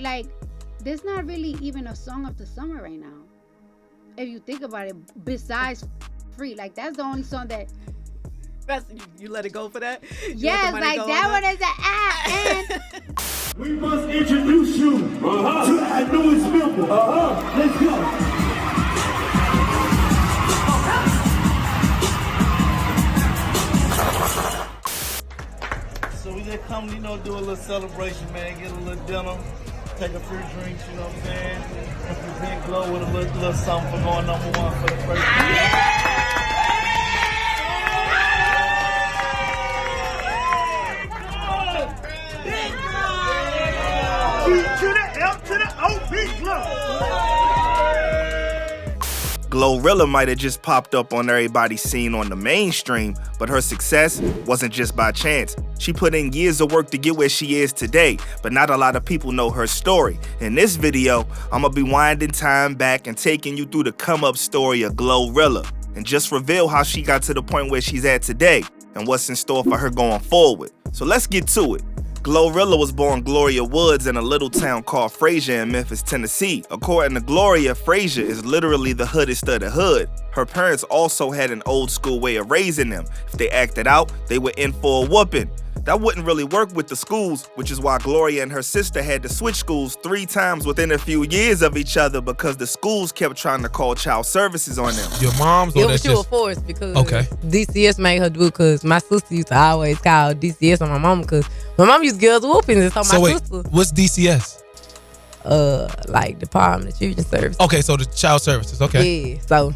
like, there's not really even a song of the summer right now. If you think about it, besides Free, like that's the only song that. You let it go for that? Yes, like that one is an app. We must introduce you to our newest member. Let's go. So we just come, do a little celebration, man. Get a little dinner, take a few drinks, you know what I'm saying? And present Glo with a little something for going #1 for the first time. To the L to the OP GloRilla might have just popped up on everybody's scene on the mainstream, but her success wasn't just by chance. She put in years of work to get where she is today, but not a lot of people know her story. In this video, I'm gonna be winding time back and taking you through the come-up story of GloRilla, and just reveal how she got to the point where she's at today, and what's in store for her going forward. So let's get to it. GloRilla was born Gloria Woods in a little town called Frazier in Memphis, Tennessee. According to Gloria, Frazier is literally the hoodest of the hood. Her parents also had an old school way of raising them. If they acted out, they were in for a whooping. That wouldn't really work with the schools, which is why Gloria and her sister had to switch schools 3 times within a few years of each other because the schools kept trying to call child services on them. Your mom's or that's just forced because okay. DCS made her do it because my sister used to always call DCS on my mom because my mom used to give us whoopings and so my sister. What's DCS? Like Department of Children's Services. Okay, so the child services. Okay. Yeah, so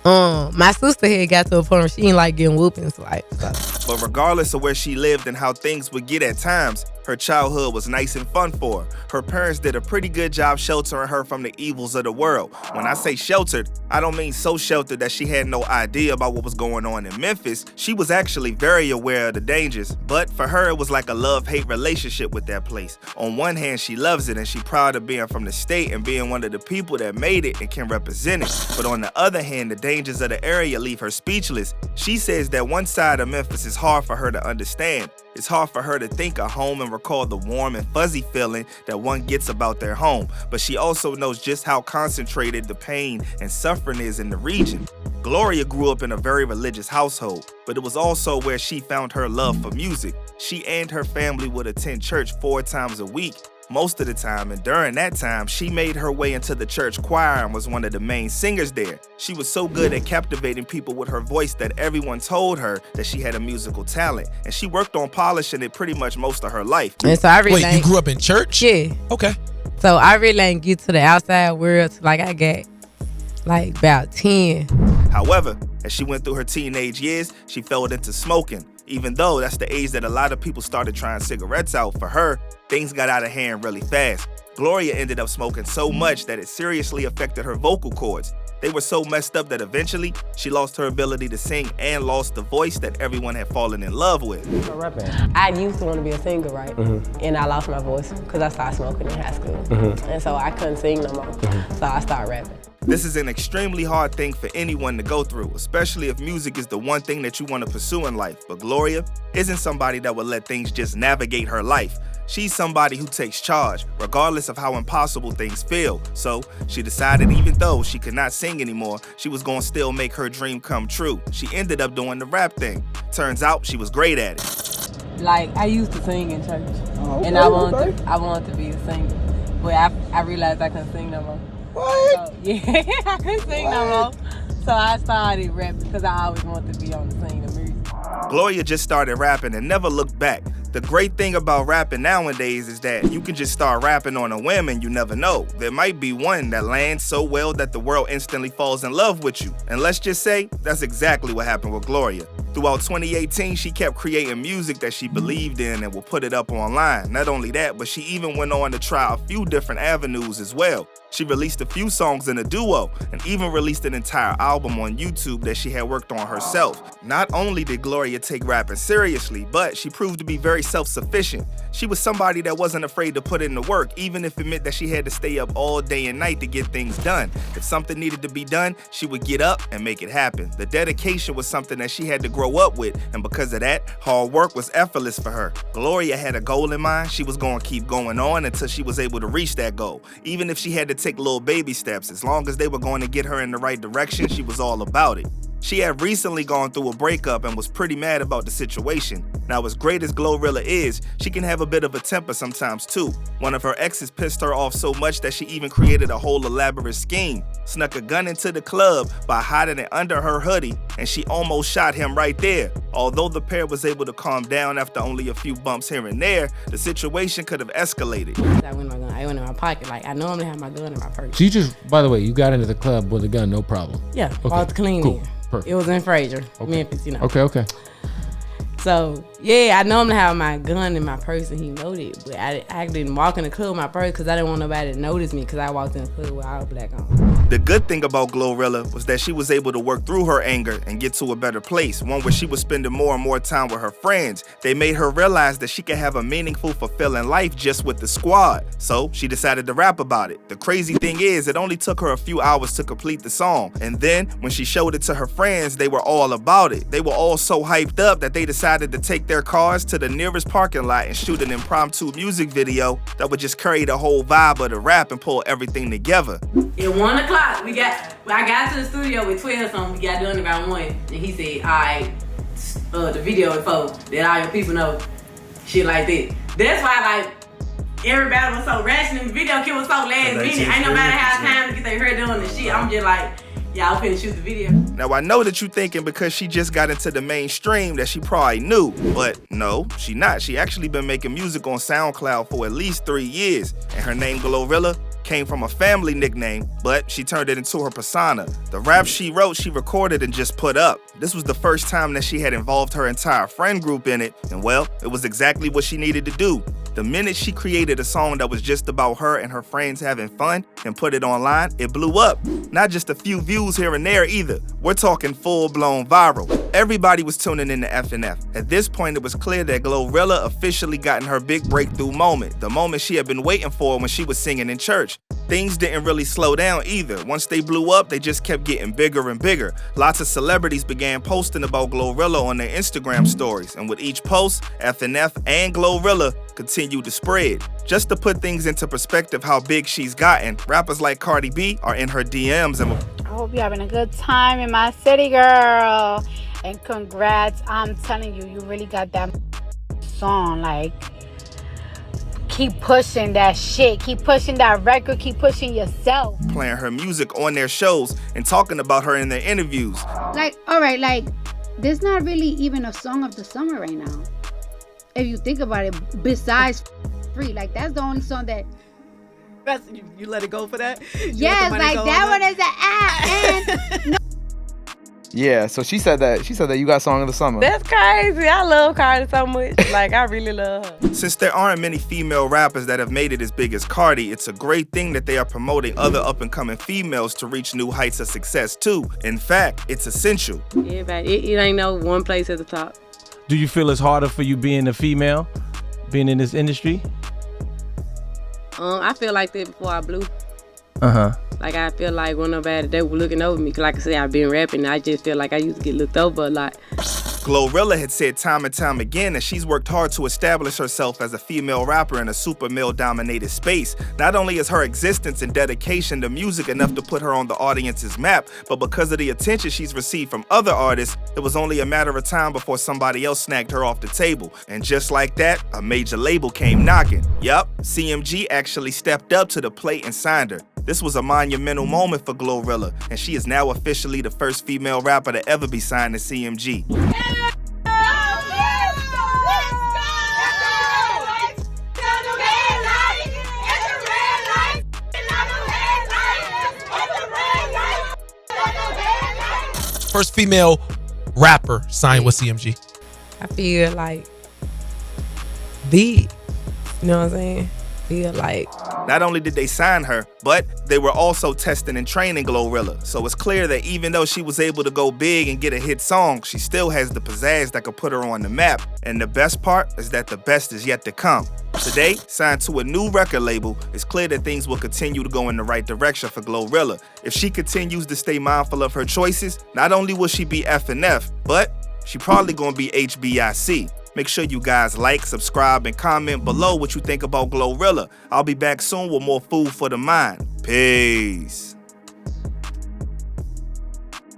my sister had got to a point where she didn't like getting whoopings, like. So. But regardless of where she lived and how things would get at times, her childhood was nice and fun for her. Her parents did a pretty good job sheltering her from the evils of the world. When I say sheltered, I don't mean so sheltered that she had no idea about what was going on in Memphis. She was actually very aware of the dangers, but for her it was like a love-hate relationship with that place. On one hand, she loves it and she's proud of being from the state and being one of the people that made it and can represent it. But on the other hand, the dangers of the area leave her speechless. She says that one side of Memphis is hard for her to understand. It's hard for her to think of home and recall the warm and fuzzy feeling that one gets about their home. But she also knows just how concentrated the pain and suffering is in the region. Gloria grew up in a very religious household, but it was also where she found her love for music. She and her family would attend church 4 times a week. Most of the time, and during that time, she made her way into the church choir and was one of the main singers there. She was so good at captivating people with her voice that everyone told her that she had a musical talent, and she worked on polishing it pretty much most of her life. And so I really Wait, you grew up in church? Yeah. Okay. So I really ain't get to the outside world till like I got like about 10. However, as she went through her teenage years, she fell into smoking. Even though that's the age that a lot of people started trying cigarettes out, for her, things got out of hand really fast. Gloria ended up smoking so much that it seriously affected her vocal cords. They were so messed up that eventually she lost her ability to sing and lost the voice that everyone had fallen in love with. I used to want to be a singer, right? And I lost my voice because I started smoking in high school. And so I couldn't sing no more. So I started rapping. This is an extremely hard thing for anyone to go through, especially if music is the one thing that you want to pursue in life. But Gloria isn't somebody that would let things just navigate her life. She's somebody who takes charge, regardless of how impossible things feel. So she decided even though she could not sing anymore, she was going to still make her dream come true. She ended up doing the rap thing. Turns out she was great at it. Like, I used to sing in church, and I wanted to be a singer. But I realized I couldn't sing no more. What? So, yeah, I couldn't sing no more. So I started rapping because I always wanted to be on the scene of music. Gloria just started rapping and never looked back. The great thing about rapping nowadays is that you can just start rapping on a whim and you never know. There might be one that lands so well that the world instantly falls in love with you. And let's just say, that's exactly what happened with Gloria. Throughout 2018, she kept creating music that she believed in and would put it up online. Not only that, but she even went on to try a few different avenues as well. She released a few songs in a duo and even released an entire album on YouTube that she had worked on herself. Not only did Gloria take rapping seriously, but she proved to be very self-sufficient. She was somebody that wasn't afraid to put in the work, even if it meant that she had to stay up all day and night to get things done. If something needed to be done, she would get up and make it happen. The dedication was something that she had to grow up with, and because of that, hard work was effortless for her. GloRilla had a goal in mind. She was going to keep going on until she was able to reach that goal. Even if she had to take little baby steps, as long as they were going to get her in the right direction, she was all about it. She had recently gone through a breakup and was pretty mad about the situation. Now, as great as GloRilla is, she can have a bit of a temper sometimes too. One of her exes pissed her off so much that she even created a whole elaborate scheme, snuck a gun into the club by hiding it under her hoodie, and she almost shot him right there. Although the pair was able to calm down after only a few bumps here and there, the situation could have escalated. I went in my pocket. Like, I normally have my gun in my purse. So you just, by the way, you got into the club with a gun, no problem? Yeah, Okay, all clean cool. in. Perfect. It was in Fraser, Okay. Memphis, you know. Okay. So, yeah, I normally have my gun in my purse, and he noted. But I didn't walk in the club with my purse because I didn't want nobody to notice me because I walked in the club with all black on. The good thing about GloRilla was that she was able to work through her anger and get to a better place, one where she was spending more and more time with her friends. They made her realize that she could have a meaningful, fulfilling life just with the squad. So she decided to rap about it. The crazy thing is, it only took her a few hours to complete the song. And then when she showed it to her friends, they were all about it. They were all so hyped up that they decided to take their cars to the nearest parking lot and shoot an impromptu music video that would just carry the whole vibe of the rap and pull everything together. At 1 o'clock, I got to the studio with 12 something, we got done about 1, and he said, all right, the video info, that all your people know, shit like that. That's why, like, everybody was so ratchet and the video kit was so last minute. Ain't nobody had time to get their hair done and shit. I'm just like, y'all finna shoot the video. Now, I know that you thinking because she just got into the mainstream that she probably knew, but no, she not. She actually been making music on SoundCloud for at least 3 years, and her name GloRilla came from a family nickname, but she turned it into her persona. The rap she wrote, she recorded and just put up. This was the first time that she had involved her entire friend group in it, and well, it was exactly what she needed to do. The minute she created a song that was just about her and her friends having fun and put it online, it blew up. Not just a few views here and there either. We're talking full-blown viral. Everybody was tuning in to FNF. At this point, it was clear that GloRilla officially gotten her big breakthrough moment, the moment she had been waiting for when she was singing in church. Things didn't really slow down either. Once they blew up, they just kept getting bigger and bigger. Lots of celebrities began posting about GloRilla on their Instagram stories, and with each post, FNF and GloRilla continued to spread. Just to put things into perspective how big she's gotten, rappers like Cardi B are in her DMs and I hope you're having a good time in my city, girl. And congrats. I'm telling you, you really got that song. Like, keep pushing that shit. Keep pushing that record. Keep pushing yourself. playing her music on their shows and talking about her in their interviews. Like, all right, like, there's not really even a song of the summer right now. If you think about it, besides Free. Like, that's the only song that... You let it go for that? Yes, like, that one is an app. And... no. Yeah, so she said that you got song of the summer. That's crazy. I love Cardi so much. Like, I really love her. Since there aren't many female rappers that have made it as big as Cardi, it's a great thing that they are promoting other up-and-coming females to reach new heights of success too. In fact, it's essential. Everybody, it ain't no one place at the top. Do you feel it's harder for you being a female, being in this industry? I feel like that before I blew. Uh-huh. Like, I feel like when nobody, they were looking over me. Cause like I said, I've been rapping. I just feel like I used to get looked over a lot. GloRilla had said time and time again that she's worked hard to establish herself as a female rapper in a super male-dominated space. Not only is her existence and dedication to music enough to put her on the audience's map, but because of the attention she's received from other artists, it was only a matter of time before somebody else snagged her off the table. And just like that, a major label came knocking. Yup, CMG actually stepped up to the plate and signed her. This was a monumental moment for GloRilla, and she is now officially the first female rapper to ever be signed to CMG. First female rapper signed with CMG. I feel like big. You know what I'm saying? Feel like Not only did they sign her, but they were also testing and training GloRilla. So it's clear that even though she was able to go big and get a hit song, she still has the pizzazz that could put her on the map. And the best part is that the best is yet to come. Today, signed to a new record label, it's clear that things will continue to go in the right direction for GloRilla. If she continues to stay mindful of her choices, not only will she be F&F, but she probably gonna be HBIC. Make sure you guys like, subscribe, and comment below what you think about GloRilla. I'll be back soon with more food for the mind. Peace.